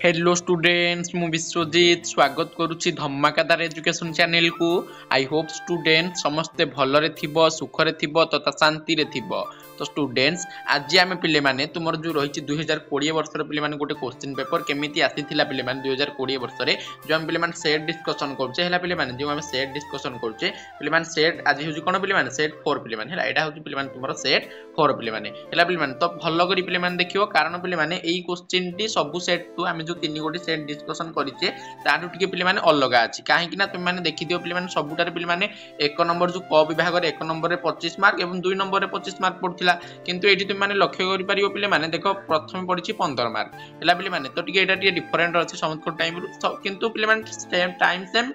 Hello students मु विश्वजीत स्वागत करुच्ची धमाकादार education channel को। आई होप स्टूडेंट समस्ते भलरे थिबो सुखरे थिबो तथा शांति रे थिबो। तो स्टूडेंट्स आज आम पिले माने तुमर जो रही 2020 वर्षर पिले माने गोटे क्वेश्चन पेपर केमिति आसीथिला पिले माने 2020 वर्ष रे जो हम पिले माने सेट डिस्कशन करछे हला पिले माने जो हम सेट डिस्कशन करछे पिले माने सेट आज होजी कोन पिले माने सेट 4 पिले माने हला एटा होजी पिले माने तुमर सेट 4 पिले माने हला पिले माने तो भलो करी पिले माने देखियो कारण पिले माने एई क्वेश्चन टी सब सेट टू हम जो तीन गोटी सेट डिस्कशन करिचे तारु टिके पिले माने अलगा अछि काहे कि ना तुम माने देखि दियो पिले माने सबुटार पिले माने एक नंबर जो क विभाग रे एक नंबर रे 25 मार्क एवं दुई नंबर रे 25 मार्क पड़थिला किंतु एठी तुम माने लक्ष्य करि परियो पिले माने देखो प्रथम पड़िछि 15 मार्क हला पिले माने तो टिके एटा टिके डिफरेंट अछि समस्त टाइम किंतु पिले माने same time same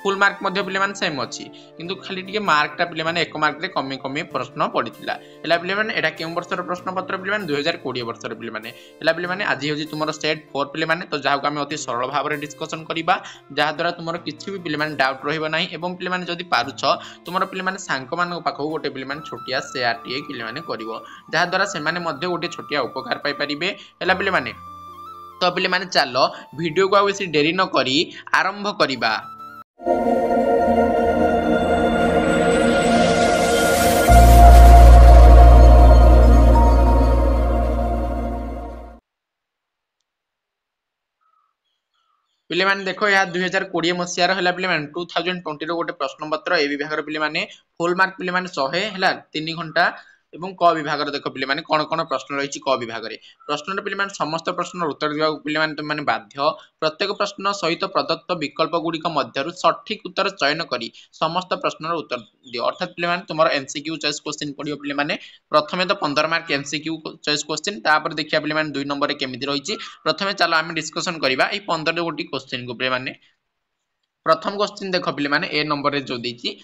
full mark मध्य पिले माने सेम अछि किंतु खाली टिके मार्क टा पिले माने एक मार्क रे कमी कमी प्रश्न पड़िथिला हला पिले माने एटा केउ वर्षर प्रश्न पत्र पिले माने 2020 वर्षर पिले माने हला पिले माने आज होजी तुमरो सेट 4 पिले माने तो जाहा को हम अति सरल भाव रे डिस्कशन करिबा जहा द्वारा तुमरो किछि भी पिले माने डाउट रहिबो नाही एवं पिले माने जदी पारुछ तुमरो पिले माने सांक मान पाखो गोटे पिले माने छोटिया शेयर टी पिले माने करिवो जहा द्वारा से माने मध्य गोटे छोटिया उपकार पाई परिबे हला पिले माने तो पिले माने चलो वीडियो को आ बेसी देरी न करी आरंभ करिबा। पिले माने देखो या 2020 मसिया हला पिले माने 2020 रो गोटे प्रश्न पत्र ए विभाग रो पिले माने फुल मार्क पिले माने 100 हला 3 घंटा एवं क विभाग रो देखो पिले माने कोन कोन प्रश्न रहिछि क विभाग रे प्रश्न रे पिले माने समस्त प्रश्न उत्तर दिबा पिले माने तुम माने बाध्य प्रत्येक प्रश्न सहित प्रदत्त विकल्प गुडी का मध्यरु सठिक उत्तर चयन करी समस्त प्रश्न रो उत्तर दियो अर्थात पिले माने तुमरो एमसीक्यू चॉइस क्वेश्चन पडियो पिले माने प्रथमे तो 15 मार्क एमसीक्यू चॉइस क्वेश्चन तापर देखिया पिले माने 2 नंबर रे केमिति रहिछि प्रथमे चलो हम डिस्कशन करिबा ए 15 गोटी क्वेश्चन को पिले माने प्रथम क्वेश्चन देखो पिले माने ए नंबर रे जो देछि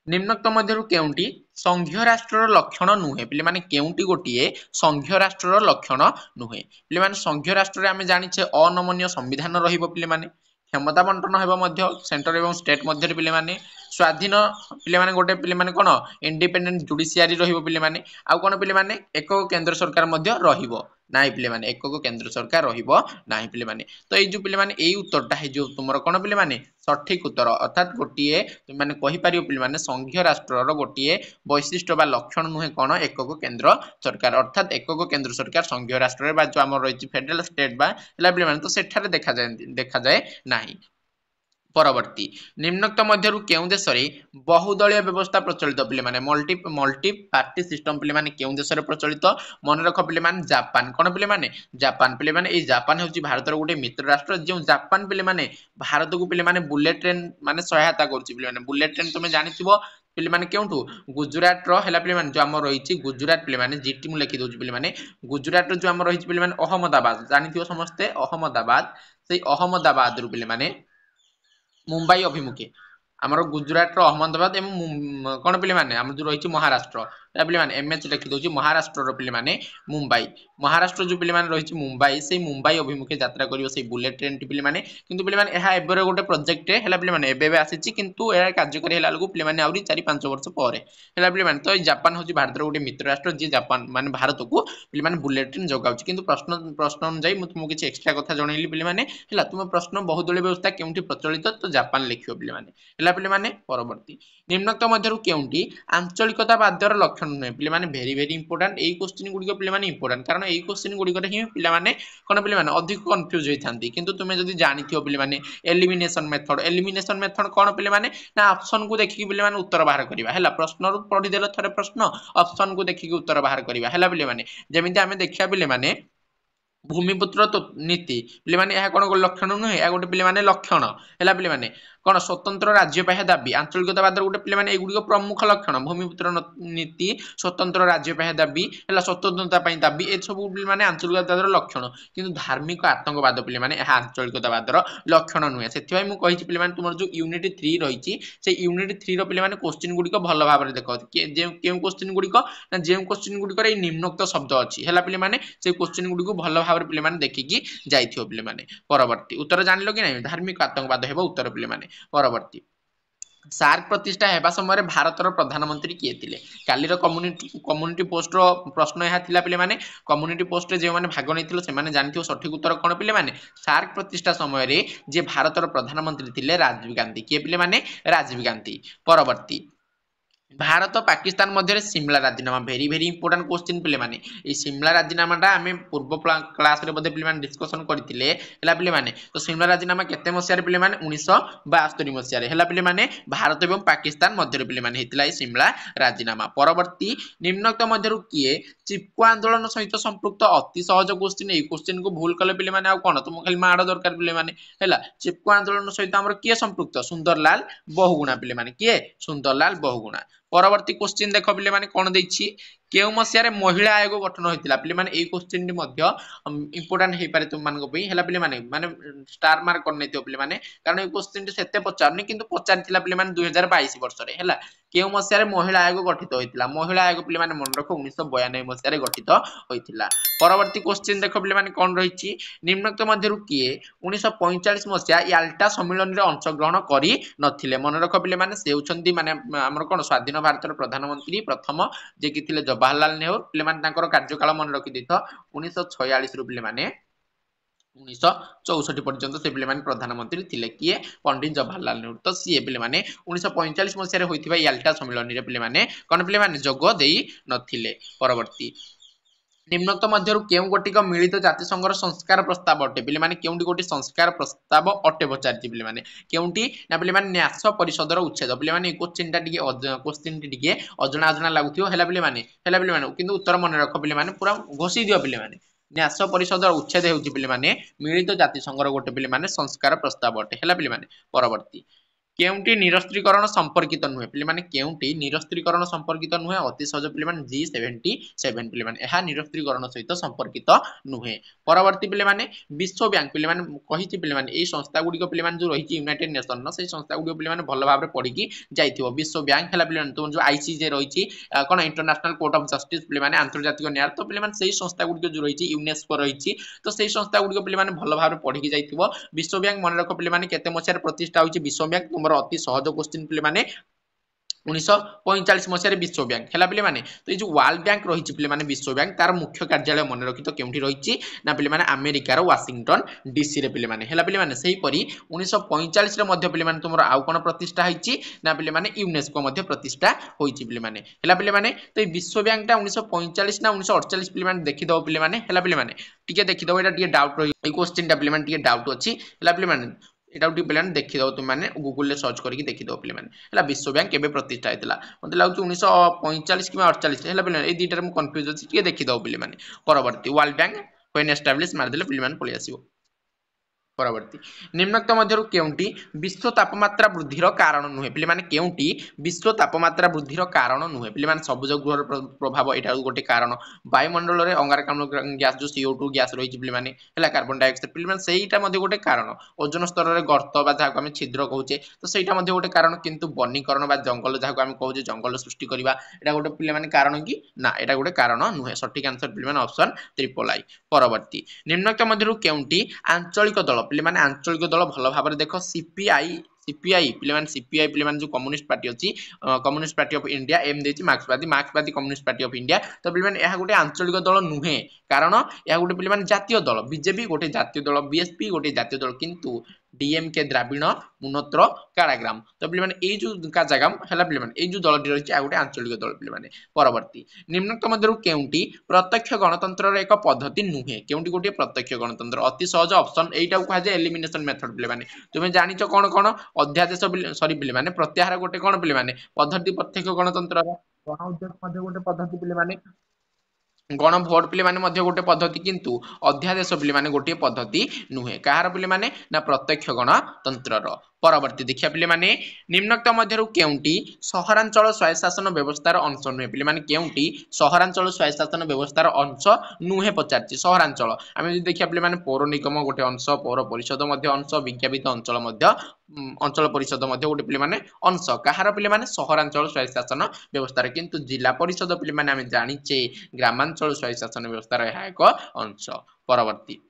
निम्नोक्त मध्यरु केउंटी संघीय राष्ट्रर लक्षण नुहे पिले माने केउंटी गोटिए संघीय राष्ट्रर लक्षण नुहे पिले माने संघीय राष्ट्र रे हमें जानिछे अनमन्य संविधान रहिबो पिले माने क्षमता बंटन हेबो मध्य सेंटर एवं स्टेट मध्य पिले माने स्वाधीन पिले माने गोटे पिले माने कोन इंडिपेंडेंट जुडिशियरी रहिबो पिले माने आ कोन पिले माने एक केंद्र सरकार मध्य रहिबो नाइ पिले माने एक केंद्र सरकार रहिबो नाइ पिले माने तो एई जो पिले माने एई उत्तरटा हे जो तुमरो कोन पिले माने सठिक उत्तर अर्थात गोटिए तुम माने कहि पारियो पिले माने संघीय राष्ट्रर गोटिए वैशिष्ट्य बा लक्षण नुहे कोन एकक केंद्र सरकार अर्थात एकक केंद्र सरकार संघीय राष्ट्र रे बा जो हमर रहिछि फेडरल स्टेट बा हला पिले माने तो सेठारे देखा जाय नाही। परवर्ती निम्नोक्त मध्यरु केउ देश रे बहुदलीय व्यवस्था प्रचलित पिले माने मल्टी पार्टी सिस्टम पिले माने केउ देश रे प्रचलित मन रख पिले माने जापान कोन पिले माने ए जापान होची भारत रो गोटे मित्र राष्ट्र जे जापान पिले माने भारत को पिले माने बुलेट ट्रेन माने सहायता करछि पिले माने बुलेट ट्रेन तुमे जानिथिबो पिले माने केउठु गुजरात रो हला पिले माने जो हमर रहिछि गुजरात पिले माने जीटी मु लिखि दोछि पिले माने गुजरात रो जो हमर रहिछि पिले माने अहमदाबाद जानिथिबो समस्ते अहमदाबाद सेई अहमदाबाद रो पिले माने मुंबई अभिमुखे आमर गुजरात रो अहमदाबाद एवं कोन पिले माने हम जो रहिछि महाराष्ट्र पिले माने एमएच लिखि दोछि महाराष्ट्र रो पिले माने मुंबई महाराष्ट्र जो पिले माने रहिछि मुंबई सेई मुंबई अभिमुखे यात्रा करियो सेई बुलेट ट्रेन टी पिले माने किंतु पिले माने एहा एबरे गोटे प्रोजेक्ट हेला पिले माने एबे आसीछि किंतु एहा कार्यकारी हेला लगु पिले माने आउरी 4-5 वर्ष परे हेला पिले माने तो जापान होछि भारत रो गोटे मित्र राष्ट्र जे जापान माने भारत को पिले माने बुलेट ट्रेन जोगाउछि किंतु प्रश्न अनुसार मु तुमको किछि एक्स्ट्रा कथा जणैली पिले माने हेला तुम प्रश्न बहुदलीय व्यवस्था केउंठी प्रचलित तो जापान लिखियो पिले माने हेला पिले माने परवर्ती निम्नोक्त मध्यरु केउंठी आंचलिकता बाद्यर लक्षण नुहे पिले माने वेरी इंपोर्टेंट एई क्वेश्चन गुडी को पिले माने इंपोर्टेंट कारण एई क्वेश्चन गुडी को ही पिले माने कोन पिले माने अधिक कंफ्यूज होई थांती किंतु तुमे जदी जानिथियो पिले माने एलिमिनेशन मेथड कोन पिले माने ना ऑप्शन को देखि पिले माने उत्तर बाहर करिवा हेला प्रश्न रु पढी देला थरे प्रश्न ऑप्शन को देखि उत्तर बाहर करिवा हेला पिले माने जेमिति हमें देखिया पिले माने भूमिपुत्र तो नीति पिले माने एहा कोन लक्षण नुहे या गोटे पिले माने लक्षण हेला पिले माने कोन स्वतंत्र राज्य पाहे दाबी आंचलिकतावाद गोटे पिले माने एगुडी प्रमुख लक्षण भूमिपुत्र नीति स्वतंत्र राज्य पाहे दाबी हेला स्वतंत्रता पई दाबी ए सब पिले माने आंचलिकतावादर लक्षण किंतु धार्मिक आतंकवाद पिले माने एहा आंचलिकतावादर लक्षण नुहे सेति भाई मु कहिछि पिले माने तुमर जो यूनिट 3 रहिछि से यूनिट 3 रो पिले माने क्वेश्चन गुडी को भलो भाबरे देखो जे केउ क्वेश्चन गुडी को ना जे क्वेश्चन गुडी को ए निम्नोक्त शब्द अछि हेला पिले माने से क्वेश्चन गुडी को भलो भाबरे पिले माने देखि जाइथियो पिले माने परवर्ती उत्तर जानलो कि नै धार्मिक आतंकवाद हेबो उत्तर पिले माने परवर्ती सार्क प्रतिष्ठा हेबा समय भारतर प्रधानमंत्री किए थिले कालीर कम्युनिटी पोस्ट रो प्रश्न यह थिला पिले माने कम्युनिटी पोस्ट रे जे माने भाग नैथिलो से माने जानथियो सठिक उत्तर कोन पिले माने सार्क प्रतिष्ठा समय रे जे भारतर प्रधानमंत्री थिले राजीव गांधी किए पिले माने राजीव गांधी परवर्ती भारत पाकिस्तान मध्य सिमला राजीनामा भेरी भेरी इंपोर्टेंट क्वेश्चन पिले माने ए सिमला राजीनामाटा आमे पूर्व क्लास रे बदे पिले माने डिस्कशन करथिले हला पिले माने तो सिमला राजीनामा केते मसिया रे पिले माने 1972 मसिया रे हला पिले माने भारत एवं पाकिस्तान मध्य रे पिले माने हेतिला ए सिमला राजीनामा परवर्ती निम्नलिखित मध्यरु किए चिपको आंदोलन सहित संपृक्त अति सहज क्वेश्चन ए क्वेश्चन को भूल कले पिले माने आ कोन तुम खाली माड दरकार पिले माने हला चिपको आंदोलन सहित हमर किए संपृक्त सुंदरलाल बहुगुणा पिले माने किए सुंदरलाल बहुगुणा परवर्ती क्वेश्चन देख पिले माने कोन दैछि केउ मसिया महिला आयोग गठन होइतिला पिले माने ए क्वेश्चन मध्य इंपोर्टेंट हे पारे तुम मानको पई हला पिले माने स्टार मार्क कर नैतियो पिले माने कारण ए क्वेश्चन सेते पचारनी किंतु पचारितिला पिले माने 2022 वर्ष रे हला केउ मसिया महिला आयोग गठित होइतिला महिला आयोग पिले माने मन रखो 1992 मसिया रे गठित होइतिला परवर्ती क्वेश्चन देख पिले माने कोन रहिछि निम्नलिखित मध्यरु किए 1945 मसिया याल्टा सम्मेलन रे अंशग्रहण करी नथिले मन रखो पिले माने से उछंती माने हमर कोन स्वाधीन भारतर प्रधानमंत्री प्रथम जे कि थिले जवाहरलाल नेहरू पिले माने तांकर कार्यकाल मन रखि दैथ 1946 रु पिले माने 1964 पर्यंत से पिले माने प्रधानमंत्री थिले किए पंडित जवाहरलाल नेहरू तो सी पिले माने 1945 मसिया रे होइथिबा याल्टा सम्मेलन रे पिले माने कोन पिले माने जोग देई नथिले परवर्ती निम्नलिखित मध्यरु केउ गोटिक मिलित जाति संघर संस्कार प्रस्ताव अटे पिले माने केउंटी गोटी संस्कार प्रस्ताव अटे पचारती पिले माने केउंटी ना पिले माने न्यास परिषदर उच्छेद पिले माने क्वेश्चन टिके अजणा अजणा लागुथियो हेला पिले माने किंतु उत्तर मन रख पिले माने पूरा घोषि दियो पिले माने न्यास परिषदर उच्छेद हेउची पिले माने मिलित जाति संघर गोटे पिले माने संस्कार प्रस्ताव अटे हेला पिले माने परवर्ती केउंटी निरस्त्रीकरण संपर्कित नुहे पिले माने केउंटी निरस्त्रीकरण संपर्कित नुहे अति सहज पिले माने G77 पिले माने एहा निरस्त्रीकरण सहित संपर्कित नुहे परवर्ती पिले माने विश्व बैंक पिले माने कहिछि पिले माने एई संस्था गुडी को पिले माने जो रहिछि यूनाइटेड नेशन न सेई संस्था गुडी पिले माने भलो भाबरे पढिकी जाइथिबो विश्व बैंक हला पिले माने तो जो आईसीजे रहिछि कोन इंटरनेशनल कोर्ट ऑफ जस्टिस पिले माने अंतर्जातिक न्याय तो पिले माने सेई संस्था गुडी जो रहिछि यूनेस्को रहिछि तो सेई संस्था गुडी को पिले माने भलो भाबरे पढिकी जाइथिबो विश्व बैंक मन रख पिले माने केते मसिया प्रतिष्ठा होछि विश्व बैंक अति सहज क्वेश्चन पिले माने 1945 मसिया विश्व बैंक है पिले माने तो ये जो वर्ल्ड बैंक रही पिले माने विश्व बैंक तार मुख्य कार्यालय मन रखी तो केउठी रही ना पिले माने अमेरिकार वाशिंगटन डीसी रे पिले माने है पिले माने सही परी 1945 रे मध्य पिले माने तुमरो आउ कोन प्रतिष्ठा होईची ना पिले माने यूनेस्को मध्य प्रतिष्ठा होईची पिले माने है पिले माने तो ये विश्व बैंक टा 1945 ना 1948 पिले माने देखि दो पिले माने है पिले माने टिके देखि दो एटा टिके डाउट रही ए क्वेश्चन टा पिले माने टिके डाउट अछि है पिले माने एटा उठी पिलान देखि दो तुम माने गूगल ले सर्च करके देखि दो पिले माने हला विश्व बैंक केबे प्रतिष्ठा हेतला मते लागु 1945 कि 48 हला पिले ए दीटर मु कंफ्यूज अछि के देखि दो पिले माने परवर्ती वर्ल्ड बैंक व्हेन एस्टैब्लिश मार देले पिले माने पळि आसीबो परवर्ती निम्नलिखित मध्यरु केउंटी विश्व तापमात्रा वृद्धिर कारण नुहे पिले माने केउंटी विश्व तापमात्रा वृद्धिर कारण नुहे पिले माने सबुज गृहर प्रभाव एटा गोटे कारण वायुमंडल रे अंगारकाम्ल गैस जो CO2 गैस रही पिले माने हला कार्बन डाइऑक्साइड पिले माने सेहीटा मध्ये गोटे कारण ओजोन स्तर रे गर्त बा जाको हम छिद्र कहूचे तो सेहीटा मध्ये गोटे कारण किंतु वनीकरण बा जंगल जाको हम कहूचे जंगल सृष्टि करबा एटा गोटे पिले माने कारण कि ना एटा गोटे कारण नुहे सठिक आंसर पिले माने ऑप्शन ट्रिपल आई परवर्ती निम्नलिखित मध्यरु केउंटी आंचलिक दल पिले माने आंचलिक दल भलो भाबरे देखो सीपीआई पिले माने सीपीआई पिले माने जो कम्युनिस्ट पार्टी अछि Communist Party of India M देछि मार्क्सवादी कम्युनिस्ट पार्टी ऑफ इंडिया तो पिले माने एहा गोटे आंचलिक दल नुहे कारण एहा गोटे पिले माने जातीय दल बीजेपी गोटे जातीय दल बीएसपी गोटे जातीय दल किंतु डीएमके द्राविड़ मुनत्र काराग्राम तो पिले माने ए जो काजागाम हला पिले माने ए जो दलटी रहिछि आ गोटे आंचलिक दल पिले माने परवर्ती निम्नलिखित मध्यरु केउंटी प्रत्यक्ष गणतंत्र रे एक पद्धति नुहे केउंटी गोटे प्रत्यक्ष गणतंत्र अति सहज ऑप्शन एटा को जे एलिमिनेशन मेथड पिले माने तुमे जानिचो कोन कोन अध्यादेश सॉरी पिले माने प्रत्याहार गोटे कोन पिले माने पद्धति प्रत्यक्ष गणतंत्र गण उद्योग मध्ये गोटे पद्धति पिले माने गण भोट पिले माने मध्ये गोटे पद्धति किंतु अध्यादेश पिले माने गोटे पद्धति नुहे कहार पिले माने ना प्रत्यक्ष गणतंत्रर परवर्ती देखिया पिले माने निम्नलिखित मध्यरु केउंटी सहरांचल स्वायत्त शासन व्यवस्थार अंश नुहे पिले माने केउंटी सहरांचल स्वायत्त शासन व्यवस्थार अंश नुहे पचारची सहरांचल आमे जे देखिया पिले माने पौर निगम गोटे अंश पौर परिषद मध्ये अंश विज्ञापित अंचल मध्ये अंचल परिषद मध्ये गोटे पिले माने अंश कहार पिले माने सहरांचल स्वायत्त शासन व्यवस्थार किंतु जिला परिषद पिले माने आमे जानिचे ग्रामांचल स्वायत्त शासन व्यवस्थार एहा एक अंश परवर्ती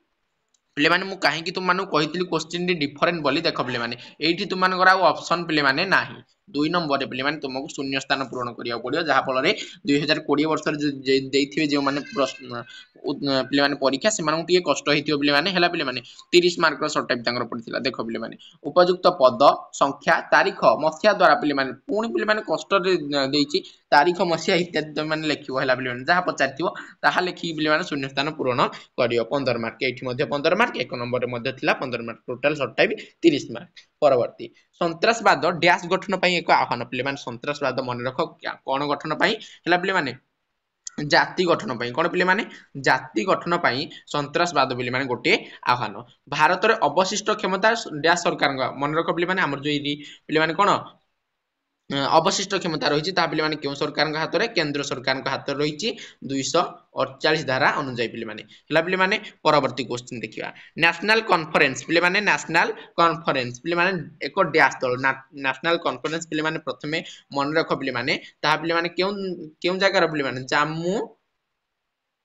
पिले माने मु काहे कि तुम मानु कहितली क्वेश्चन डी डिफरेंट बोली देखो पिले माने एठी तुम मानकर आ ऑप्शन पिले माने नाही दुई नंबर पे पिलेमाने तुमको शून्य स्थान पूरण करिया पड़ियो जहा फल 2020 वर्ष रे जो माने प्रश्न पिलेमाने परीक्षा से मानू टिके कष्ट हेतियो पिलेमाने हैला पिलेमाने 30 मार्क रो शॉर्ट टाइप तांगर पड़िथिला देखो पिलेमाने उपयुक्त पद संख्या तारीख मसिया द्वारा पिलेमाने पुणी पिलेमाने कष्ट रे देइची तारीख मसिया इत्यादि तुम माने लेखिबो हैला पिलेमाने जहा पचारथिबो ताहा लेखि पिलेमाने शून्य स्थान पूरण करियो 15 मार्क एठी मध्ये 15 मार्क एक नंबर रे मध्ये थिला 15 mark total short type 30 mark परवर्ती सन्त्रासवाद डैश गठन पाई एक आह्वान पिलेमाने सन्त्रासवाद मन रख कोन गठन पाई हैला पिलेमाने जाति गठन पाई कोन पिलेमाने जाति गठन पाई सन्त्रासवाद पिलेमाने गोटे आह्वान भारत रे अवशिष्ट क्षमता डैश सरकार मन रख पिलेमाने हमर जो पिलेमाने कोन अवशिष्ट क्षमता रही पिलेमाने क्यों सरकार हाथ में केंद्र सरकार हाथ रही 248 धारा अनुजाई पिलेमाने पिलेमाने परवर्ती क्वेश्चन देखिबा नेशनल कॉन्फ्रेंस पिलेमाने नेशनल कॉन्फ्रेंस पिलेमाने एक डैश दल नेशनल कॉन्फ्रेंस पिलेमाने प्रथमे मन रख पिलेमाने ताहा पिलेमाने क्यों जगह पिलेमाने जम्मू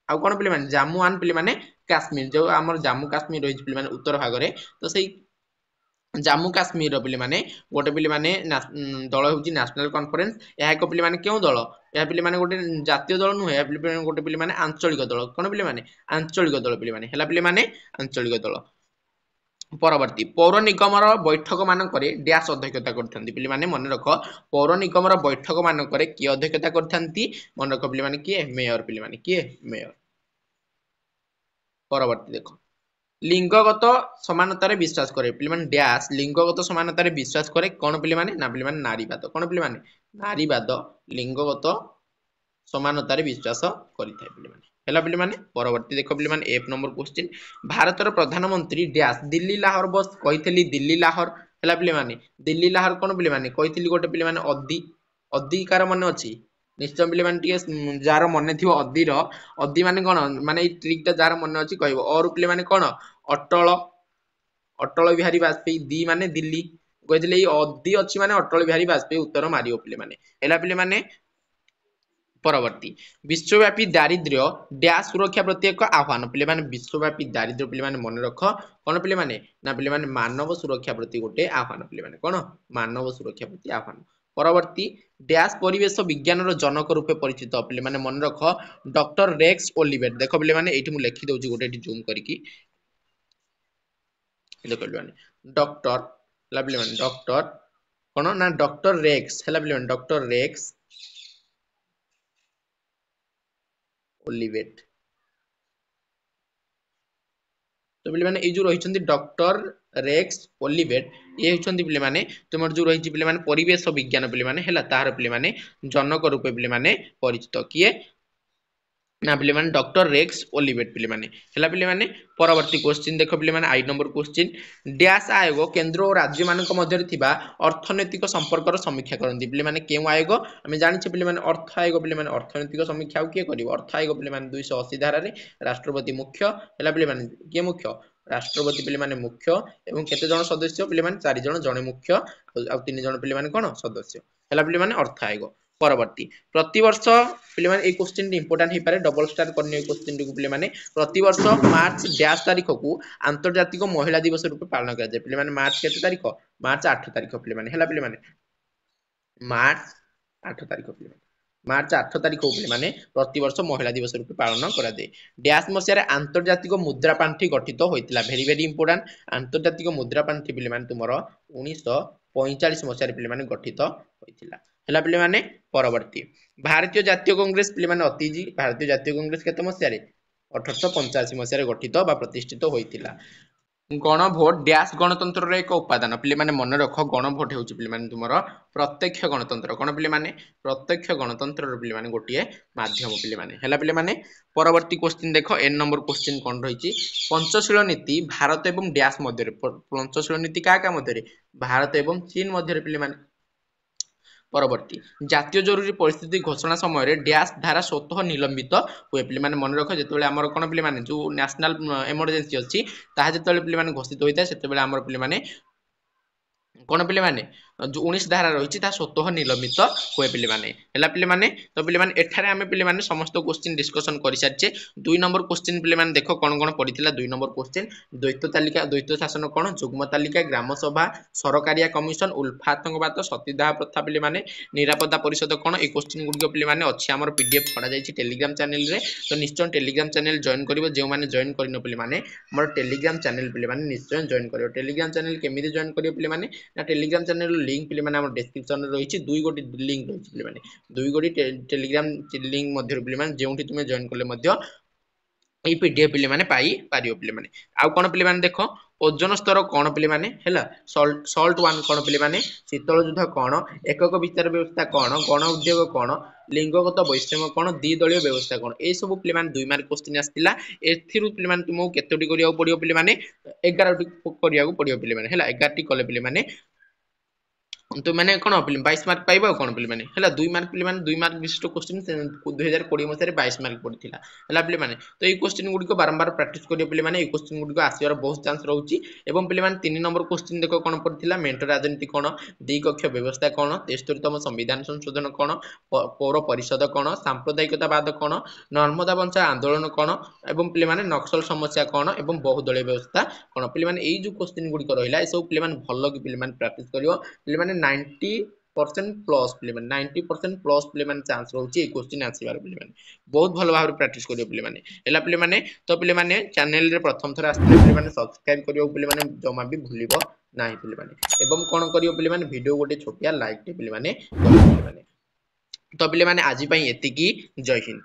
आ कोन पिलेमाने जम्मू आन पिलेमाने काश्मीर जो हमर जम्मू काश्मीर रही पिलेमाने उत्तर भाग रे तो सही जम्मू काश्मीर पिले माने गोटे पिले माने दल होची नेशनल कॉन्फ्रेंस या एक पिले माने क्यों दल या पिले माने गोटे जातीय दल नुहे या पिले गोटे पिले माने आंचलिक दल कोन पिले माने आंचलिक दल पिले माने हैला पिले माने आंचलिक दल परवर्ती पौर निगम बैठक मानक डैश अध्यक्षता करथंती पिले माने मन रख पौर निगम बैठक मानक किए अध्यक्षता करथंती मन रख पिले माने किए मेयर पिले माने किए मेयर परवर्ती देखो लिंगगत समानतार विश्वास करे पिलेमाने डैश लिंगगत समानतार विश्वास करे कौन पिलेमाने ना पिलेमाने नारीवाद कौन पिलेमाने नारीवाद लिंगगत समानतार विश्वास करिथाय पिलेमाने हैला पिलेमाने परवर्ती देखो पिलेमाने एफ नंबर क्वेश्चन भारतर प्रधानमंत्री डैश दिल्ली लाहौर बस कहिथली दिल्ली लाहौर हैला पिलेमाने दिल्ली लाहौर कौन पिलेमाने कहिथली गोटे पिलेमाने अधिकार मन अछि निश्चय पिले माने जार मन थी अदि माने कौन माने ट्रिक जार मन अच्छी कह और पिले माने कौन अटल अटल बिहारी वाजपेयी दी माने दिल्ली कहते अदि अच्छी माने अटल बिहारी वाजपेयी उत्तर मारियो पिले माने हैला पिले माने परवर्ती विश्वव्यापी दारिद्र्य डैश सुरक्षा प्रति एक आह्वान पिले माने विश्वव्यापी दारिद्र्य पिले माने मन रख कौन पिले माने ना पिले माने मानव सुरक्षा प्रति गोटे आह्वान पिले माने कौन मानव सुरक्षा प्रति आह्वान परवर्ती डैश परिवेश विज्ञान जनक रूपे परिचित पिले माने मन रख डॉक्टर रेक्स ओलिवेट देखो पिले माने एठी मु लिखि दउची गोटे जूम करके देखो पिले माने डॉक्टर ला पिले माने डॉक्टर कोन ना डॉक्टर रेक्स हला पिले माने डॉक्टर रेक्स ओलिवेट तो पिले माने ए जो रहिचंती डॉक्टर रेक्स ओलिवेट ये होचंती पिले माने तुमर जो रहिची पिले माने परिवेश विज्ञान पिले माने हैला तार पिले माने जनक रूपे पिले माने परिचित किए ना पिले माने डॉक्टर रेक्स ओलिवेट पिले माने हैला पिले माने परवर्ती क्वेश्चन देखो पिले माने 8 नंबर क्वेश्चन डैश आयोग केंद्र और राज्य मानक मध्य थिबा अर्थनैतिक संपर्कर समीक्षा करंती पिले माने केउ आयोग हमें जानि छ पिले माने अर्थ आयोग पिले माने अर्थनैतिक समीक्षा किए करिवो अर्थ आयोग पिले माने 280 धारा रे राष्ट्रपति मुख्य हैला पिले माने के मुख्य राष्ट्रपति पिले माने मुख्य एवं केते जण सदस्य पिले माने 4 जण जणे मुख्य आ 3 जण पिले माने कोन सदस्य हैला पिले माने अर्थ आयोग परवर्ती प्रतिवर्ष पिले माने ए क्वेश्चन इंपोर्टेंट हे पारे डबल स्टार करने क्वेश्चन को पिले माने प्रतिवर्ष मार्च डैश तारीख को अंतर्जातिक महिला दिवस रूप पालन करा जाय पिले माने मार्च केते तारीख मार्च 8 तारीख पिले माने हैला पिले माने मार्च 8 तारीख पिले माने मार्च 8 तारीख को पिले माने प्रतिवर्ष महिला दिवस रूप पालन करा जाय डैश मसिया अंतर्जातिक मुद्रा पांठी गठित होइतिला वेरी वेरी इंपोर्टेंट अंतर्जातिक मुद्रा पांठी पिले माने तुमरो 1945 मसिया पिले माने गठित होइतिला हैला पिले माने परवर्ती भारतीय जातीय कांग्रेस पिले माने अतिजी भारतीय जातीय कांग्रेस केते मसिया रे 1885 मसिया रे गठित बा प्रतिष्ठित होइतिला गणभोट डैश गणतंत्र रे एक उपादान पिले माने मन रख गणभोट हेउची पिले माने तुमरो प्रत्यक्ष गणतंत्र कोन पिले माने प्रत्यक्ष गणतंत्र रे पिले माने गोटिए माध्यम पिले माने हैला पिले माने परवर्ती क्वेश्चन देखो एन नंबर क्वेश्चन कोन रहिची पंचशील नीति भारत एवं डैश मध्य रे पंचशील नीति का मध्य रे भारत एवं चीन मध्य रे पिले माने परवर्ती जातीय जरूरी परिस्थिति घोषणा समय डैश धारा स्वतः निलंबित हुए पिले माने मन रख जेतेबेले हमर कोन पिले माने जो नेशनल इमरजेंसी अछि ताहा जेतेबेले पिले माने घोषित होइता सेतेबेले हमर पिले माने कौन पे माने जो 19 धारा रही स्वतः निलंबित हुए पे है पे तो पे एठारे आम पे समस्त क्वेश्चन डिस्कसन कर सारी 2 नंबर क्वेश्चन पे देख कौन कौन पड़ा 2 नंबर क्वेश्चन द्वैत तालिका द्वैत शासन कौन जुग्म तालिका ग्राम सभा सरकारिया कमिशन उल्फा आतंकवाद सतीदाह प्रथा पे निरापत्ता परिषद कौन ये क्वेश्चन गुड़िक पे अच्छी आम पीडीएफ छड़ा जाए टेलीग्राम चैनल रे तो निश्चय टेलीग्राम चैनल जॉइन कर जो मैंने जॉइन कर पे मोर टेलीग्राम चैनल पे निश्चय जॉइन कर टेलीग्राम चैनल केमी जॉइन कर पे ना टेलीग्राम चैनल लिंक पे मैंने डिस्क्रिप्शन रही दुई गोटी लिंक रही पे दुई गोटी टेलीग्राम लिंक मध्य जो तुम जॉइन कले ये पीडीएफ पे पाई पार पे आउ कौन पे देख ओजन स्तर कौन पे है सल्ट वन कौन पे शीतल युद्ध कौन एकक विचार व्यवस्था कौन गण उद्योग कौन लिंगगत वैषम्य कौन द्विदलीय व्यवस्था कौन ये सब पे 2 मार्क क्वेश्चन आसाला पे तुमको केतोटी करिया पड़ियो पे 11 टी करिया पड़ियो पे 11 टी कले पे तो मैंने कौन 22 मार्क पाइबा कौन पे है 2 मार्क पे 2 मार्क विशिष्ट क्वेश्चन 2020 मसीह 22 मार्क पड़ता है पे तो ये क्वेश्चन गुड़िक बारंबार प्राक्ट करेंगे पे क्वेश्चन गुड़िक आसवर बहुत चांस रोचे पे 3 नंबर क्वेश्चन देख कौन पड़ता मेंट राजनीति कौन द्विकक्ष व्यवस्था कौन 73तम संविधान संशोधन कौन पौर परिषद कौन सांप्रदायिकतावाद कौन नर्मदा बंचा आंदोलन कौन पे नक्सल समस्या कौन बहुदलीय व्यवस्था कौन पे जो क्वेश्चन गुड़िक रहा है सब पे भल कि पे प्राक्ट कर 90% प्लस पे 90% प्लस पे चांस रोचे क्वेश्चन आसबार पे बहुत भल भाव प्राक्ट कर पे तो पे चैनल रे प्रथम थर आसते पे सब्सक्राइब करें जमा भी भूल ना पे कौन कर वीडियो गोटे छोटिया लाइक पे तो पे आज एति जय हिंद।